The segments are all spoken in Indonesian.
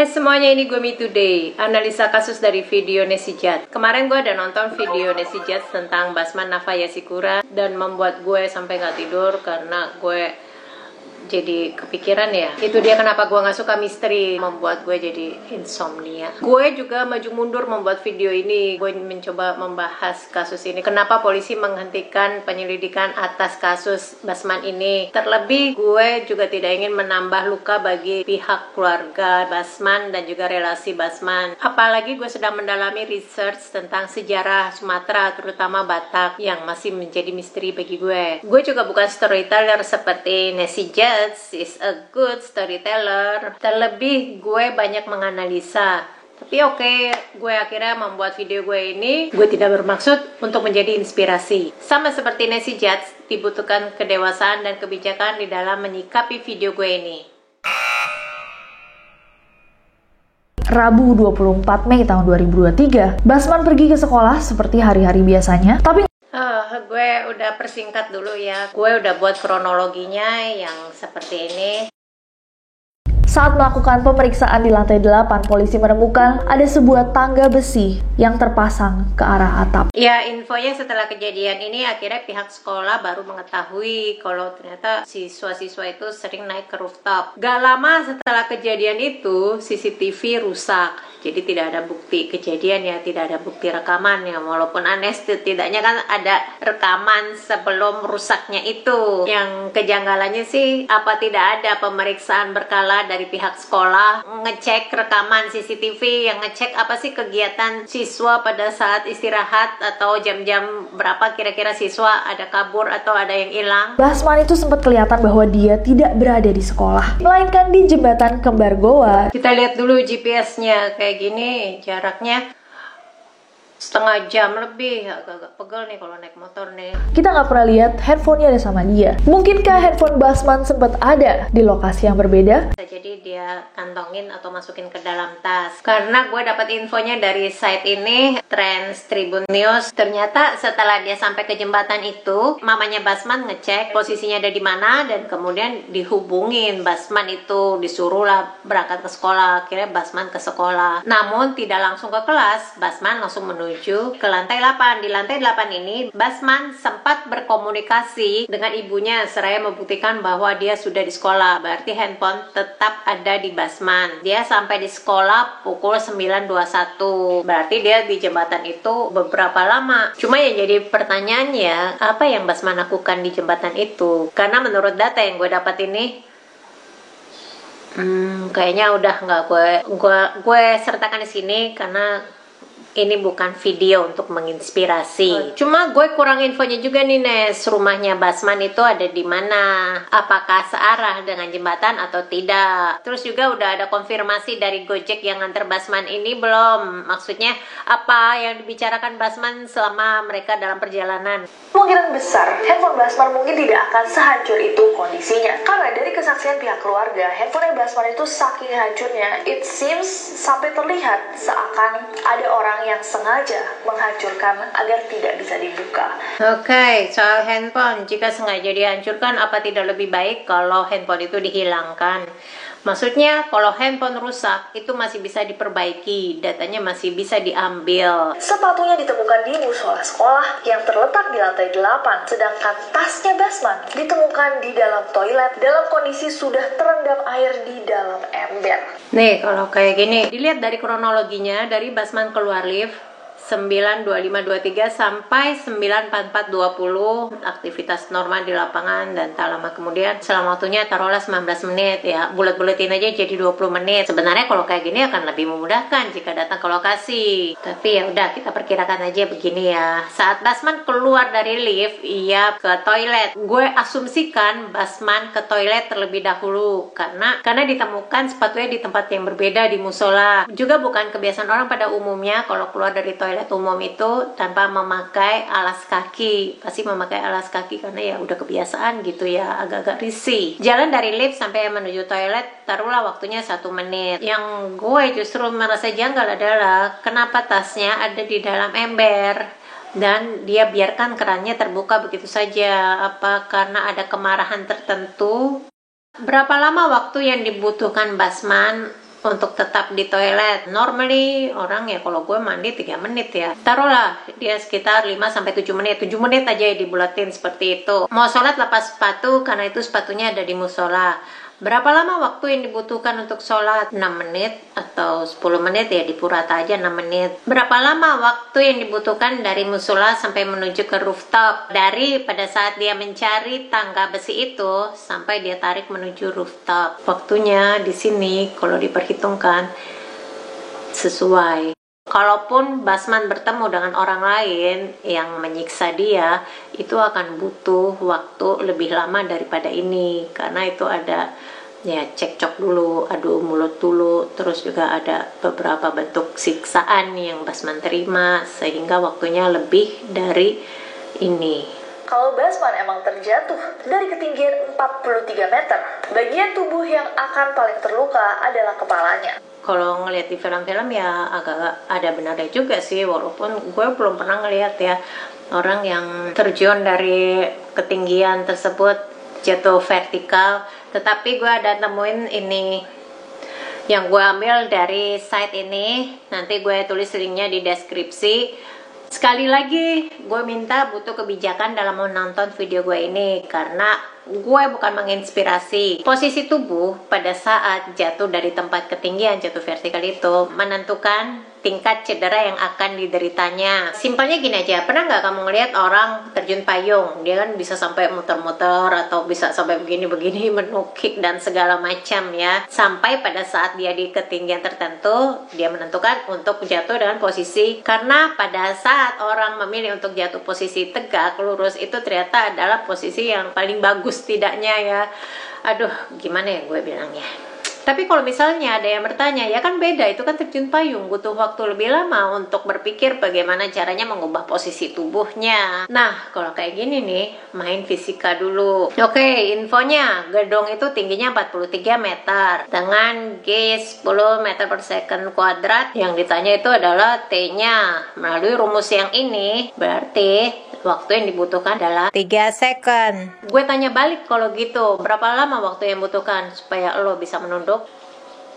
Hai semuanya, ini gue Me Today, analisa kasus dari video Nesijat. Kemarin gue ada nonton video Nesijat tentang Basman Nafa Yasikura dan membuat gue sampai gak tidur karena gue jadi kepikiran ya. Itu dia kenapa gue gak suka misteri, membuat gue jadi insomnia. Gue juga maju mundur membuat video ini. Gue mencoba membahas kasus ini. Kenapa polisi menghentikan penyelidikan atas kasus Basman ini. Terlebih gue juga tidak ingin menambah luka bagi pihak keluarga Basman dan juga relasi Basman. Apalagi gue sedang mendalami research tentang sejarah Sumatera, terutama Batak, yang masih menjadi misteri bagi gue. Gue juga bukan storyteller seperti Nesijat is a good storyteller. Terlebih gue banyak menganalisa. Tapi oke, gue akhirnya membuat video gue ini. Gue tidak bermaksud untuk menjadi inspirasi. Sama seperti Nesijat, dibutuhkan kedewasaan dan kebijakan di dalam menyikapi video gue ini. Rabu 24 Mei tahun 2023, Basman pergi ke sekolah seperti hari-hari biasanya, tapi gue udah persingkat dulu ya. Gue udah buat kronologinya yang seperti ini. Saat melakukan pemeriksaan di lantai 8, polisi menemukan ada sebuah tangga besi yang terpasang ke arah atap. Ya, infonya setelah kejadian ini akhirnya pihak sekolah baru mengetahui kalau ternyata siswa-siswa itu sering naik ke rooftop. Gak lama setelah kejadian itu, CCTV rusak. Jadi tidak ada bukti kejadian ya, tidak ada bukti rekaman ya. Walaupun aneh, setidaknya kan ada rekaman sebelum rusaknya itu. Yang kejanggalannya sih, apa tidak ada pemeriksaan berkala dari pihak sekolah ngecek rekaman CCTV yang ngecek apa sih kegiatan siswa pada saat istirahat atau jam-jam berapa kira-kira siswa ada kabur atau ada yang hilang. Basman itu sempat kelihatan bahwa dia tidak berada di sekolah, melainkan di jembatan Kembar Goa. Kita lihat dulu GPS-nya kayak gini, jaraknya setengah jam lebih. Agak-agak pegel nih kalau naik motor nih. Kita nggak pernah lihat handphonenya ada sama dia. Mungkinkah handphone Basman sempat ada di lokasi yang berbeda? Jadi dia kantongin atau masukin ke dalam tas. Karena gue dapat infonya dari site ini, Trans Tribun News. Ternyata setelah dia sampai ke jembatan itu, mamanya Basman ngecek posisinya ada di mana dan kemudian dihubungin Basman itu, disuruhlah berangkat ke sekolah. Akhirnya Basman ke sekolah. Namun tidak langsung ke kelas, Basman langsung menuju ke lantai 8. Di lantai 8 ini Basman sempat berkomunikasi dengan ibunya seraya membuktikan bahwa dia sudah di sekolah. Berarti handphone tetap ada di Basman. Dia sampai di sekolah pukul 9.21. Berarti dia di jembatan itu beberapa lama. Cuma yang jadi pertanyaannya, apa yang Basman lakukan di jembatan itu? Karena menurut data yang gue dapat ini, kayaknya udah nggak gue sertakan di sini karena ini bukan video untuk menginspirasi. Cuma gue kurang infonya juga nih, Nes. Rumahnya Basman itu ada di mana? Apakah searah dengan jembatan atau tidak? Terus juga udah ada konfirmasi dari Gojek yang nganter Basman ini belum? Maksudnya apa yang dibicarakan Basman selama mereka dalam perjalanan? Kemungkinan besar handphone Basman mungkin tidak akan sehancur itu kondisinya. Karena dari kesaksian pihak keluarga, handphone Basman itu saking hancurnya, it seems sampai terlihat seakan ada orang yang sengaja menghancurkan agar tidak bisa dibuka. Oke, soal handphone, jika sengaja dihancurkan, apa tidak lebih baik kalau handphone itu dihilangkan? Maksudnya, kalau handphone rusak, itu masih bisa diperbaiki, datanya masih bisa diambil. Sepatunya ditemukan di musola sekolah yang terletak di lantai 8, sedangkan tasnya Basman ditemukan di dalam toilet dalam kondisi sudah terendam air di dalam ember. Nih, kalau kayak gini, dilihat dari kronologinya, dari Basman keluar lift 9.25.23 sampai 9.44.20 aktivitas normal di lapangan, dan tak lama kemudian selama waktunya taruhlah 19 menit ya, bulat-bulatin aja jadi 20 menit. Sebenarnya kalau kayak gini akan lebih memudahkan jika datang ke lokasi, tapi ya udah kita perkirakan aja begini ya. Saat Basman keluar dari lift, ia ke toilet. Gue asumsikan Basman ke toilet terlebih dahulu karena ditemukan sepatunya di tempat yang berbeda di musola. Juga bukan kebiasaan orang pada umumnya kalau keluar dari toilet umum itu tanpa memakai alas kaki. Pasti memakai alas kaki karena ya udah kebiasaan gitu ya, agak-agak risih. Jalan dari lift sampai menuju toilet taruhlah waktunya 1 menit. Yang gue justru merasa janggal adalah kenapa tasnya ada di dalam ember dan dia biarkan kerannya terbuka begitu saja. Apa karena ada kemarahan tertentu? Berapa lama waktu yang dibutuhkan Basman untuk tetap di toilet. Normally orang ya kalau gue mandi 3 menit ya. Taruhlah dia sekitar 5-7 menit. 7 menit aja ya dibulatin seperti itu. Mau sholat lepas sepatu karena itu sepatunya ada di musola. Berapa lama waktu yang dibutuhkan untuk sholat? 6 menit atau 10 menit ya, dipurata aja 6 menit. Berapa lama waktu yang dibutuhkan dari musola sampai menuju ke rooftop? Dari pada saat dia mencari tangga besi itu sampai dia tarik menuju rooftop. Waktunya di sini kalau diperhitungkan sesuai. Kalaupun Basman bertemu dengan orang lain yang menyiksa dia, itu akan butuh waktu lebih lama daripada ini, karena itu ada ya cekcok dulu, adu mulut dulu, terus juga ada beberapa bentuk siksaan yang Basman terima, sehingga waktunya lebih dari ini. Kalau Basman emang terjatuh dari ketinggian 43 meter, bagian tubuh yang akan paling terluka adalah kepalanya. Kalau ngelihat di film-film ya agak ada benarnya juga sih, walaupun gue belum pernah ngelihat ya orang yang terjun dari ketinggian tersebut jatuh vertikal. Tetapi gue ada nemuin ini yang gue ambil dari site ini, nanti gue tulis linknya di deskripsi. Sekali lagi gue minta butuh kebijakan dalam menonton video gue ini, karena gue bukan menginspirasi. Posisi tubuh pada saat jatuh dari tempat ketinggian, jatuh vertikal itu menentukan tingkat cedera yang akan dideritanya. Simpelnya gini aja, pernah nggak kamu ngelihat orang terjun payung? Dia kan bisa sampai muter-muter atau bisa sampai begini-begini, menukik dan segala macam ya. Sampai pada saat dia di ketinggian tertentu, dia menentukan untuk jatuh dengan posisi. Karena pada saat orang memilih untuk jatuh posisi tegak, lurus, itu ternyata adalah posisi yang paling bagus tidaknya ya. Aduh, gimana ya gue bilangnya. Tapi kalau misalnya ada yang bertanya, ya kan beda, itu kan terjun payung, butuh waktu lebih lama untuk berpikir bagaimana caranya mengubah posisi tubuhnya. Nah, kalau kayak gini nih, main fisika dulu. Oke, infonya, gedung itu tingginya 43 meter dengan G 10 meter per second kuadrat. Yang ditanya itu adalah T-nya. Melalui rumus yang ini, berarti waktu yang dibutuhkan adalah 3 second. Gue tanya balik kalau gitu, berapa lama waktu yang dibutuhkan supaya lo bisa menunduk?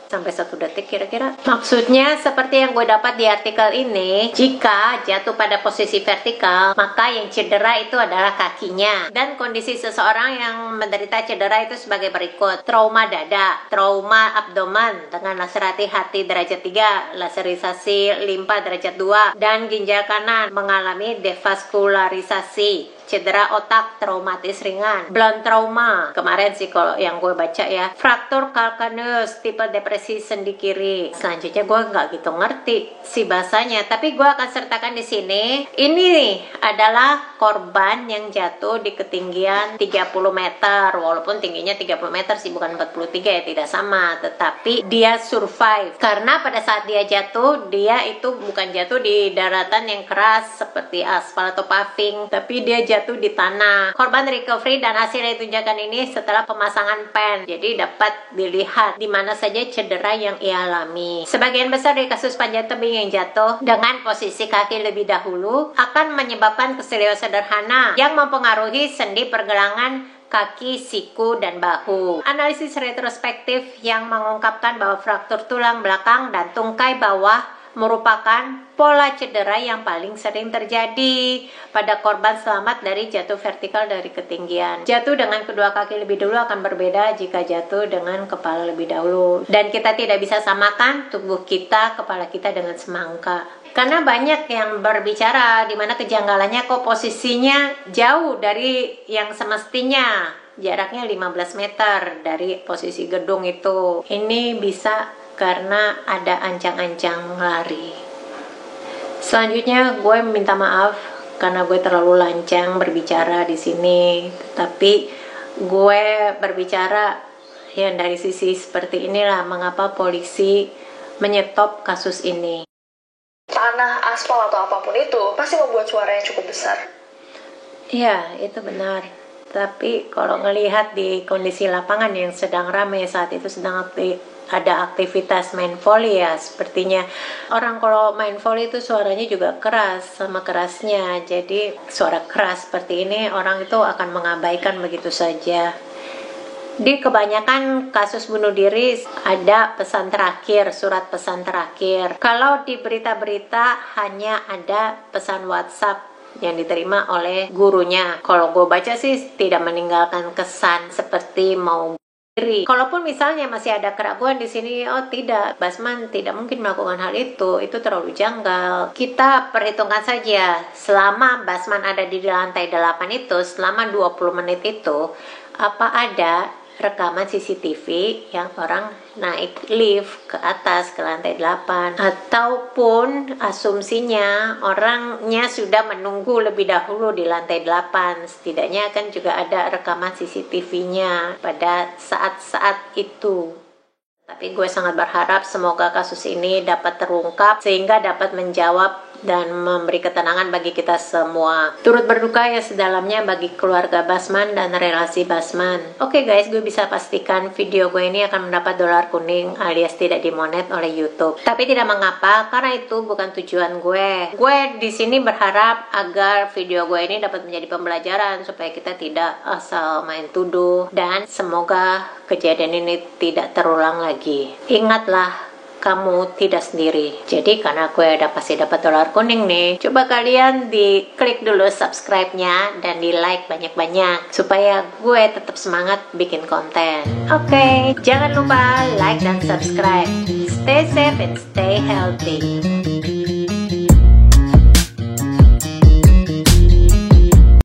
Sampai 1 detik kira-kira. Maksudnya seperti yang gue dapat di artikel ini, jika jatuh pada posisi vertikal, maka yang cedera itu adalah kakinya. Dan kondisi seseorang yang menderita cedera itu sebagai berikut: trauma dada, trauma abdomen dengan laserasi hati derajat 3, laserisasi limpa derajat 2, dan ginjal kanan mengalami devaskularisasi, cedera otak traumatis ringan, blunt trauma kemarin sih kalau yang gue baca ya, fraktur calcaneus tipe depresi sendi kiri. Selanjutnya gue nggak gitu ngerti si bahasanya, tapi gue akan sertakan di sini. Ini adalah korban yang jatuh di ketinggian 30 meter, walaupun tingginya 30 meter sih, bukan 43 ya, tidak sama, tetapi dia survive karena pada saat dia jatuh, dia itu bukan jatuh di daratan yang keras seperti aspal atau paving, tapi dia jatuh di tanah. Korban recovery dan hasil tunjakan ini setelah pemasangan pen, jadi dapat dilihat di mana saja cedera yang ia alami. Sebagian besar dari kasus panjat tebing yang jatuh dengan posisi kaki lebih dahulu akan menyebabkan keseliosan sederhana yang mempengaruhi sendi pergelangan kaki, siku, dan bahu. Analisis retrospektif yang mengungkapkan bahwa fraktur tulang belakang dan tungkai bawah merupakan pola cedera yang paling sering terjadi pada korban selamat dari jatuh vertikal dari ketinggian. Jatuh dengan kedua kaki lebih dulu akan berbeda jika jatuh dengan kepala lebih dahulu. Dan kita tidak bisa samakan tubuh kita, kepala kita dengan semangka. Karena banyak yang berbicara di mana kejanggalannya kok posisinya jauh dari yang semestinya. Jaraknya 15 meter dari posisi gedung itu. Ini bisa karena ada ancang-ancang lari. Selanjutnya gue minta maaf karena gue terlalu lancang berbicara di sini, tapi gue berbicara ya dari sisi seperti inilah mengapa polisi menyetop kasus ini. Tanah, aspal, atau apapun itu pasti membuat suara yang cukup besar. Ya, itu benar. Tapi kalau ngelihat di kondisi lapangan yang sedang ramai saat itu, sedang ada aktivitas main volley ya, sepertinya orang kalau main volley itu suaranya juga keras sama kerasnya. Jadi suara keras seperti ini orang itu akan mengabaikan begitu saja. Di kebanyakan kasus bunuh diri ada pesan terakhir, surat pesan terakhir. Kalau di berita-berita hanya ada pesan WhatsApp yang diterima oleh gurunya. Kalau gue baca sih tidak meninggalkan kesan seperti mau diri. Kalaupun misalnya masih ada keraguan di sini, oh tidak, Basman tidak mungkin melakukan hal itu terlalu janggal. Kita perhitungkan saja, selama Basman ada di lantai 8 itu, selama 20 menit itu, apa ada rekaman CCTV yang orang naik lift ke atas ke lantai 8, ataupun asumsinya orangnya sudah menunggu lebih dahulu di lantai 8, setidaknya kan juga ada rekaman CCTV-nya pada saat-saat itu. Tapi gue sangat berharap semoga kasus ini dapat terungkap sehingga dapat menjawab dan memberi ketenangan bagi kita semua. Turut berduka ya sedalamnya bagi keluarga Basman dan relasi Basman. Oke guys, gue bisa pastikan video gue ini akan mendapat dolar kuning alias tidak dimonet oleh YouTube. Tapi tidak mengapa, karena itu bukan tujuan gue. Gue di sini berharap agar video gue ini dapat menjadi pembelajaran supaya kita tidak asal main tuduh, dan semoga kejadian ini tidak terulang lagi. Ingatlah, kamu tidak sendiri. Jadi karena gue udah pasti dapat dolar kuning nih, coba kalian diklik dulu subscribe-nya dan di like banyak-banyak supaya gue tetap semangat bikin konten. Oke, jangan lupa like dan subscribe. Stay safe and stay healthy.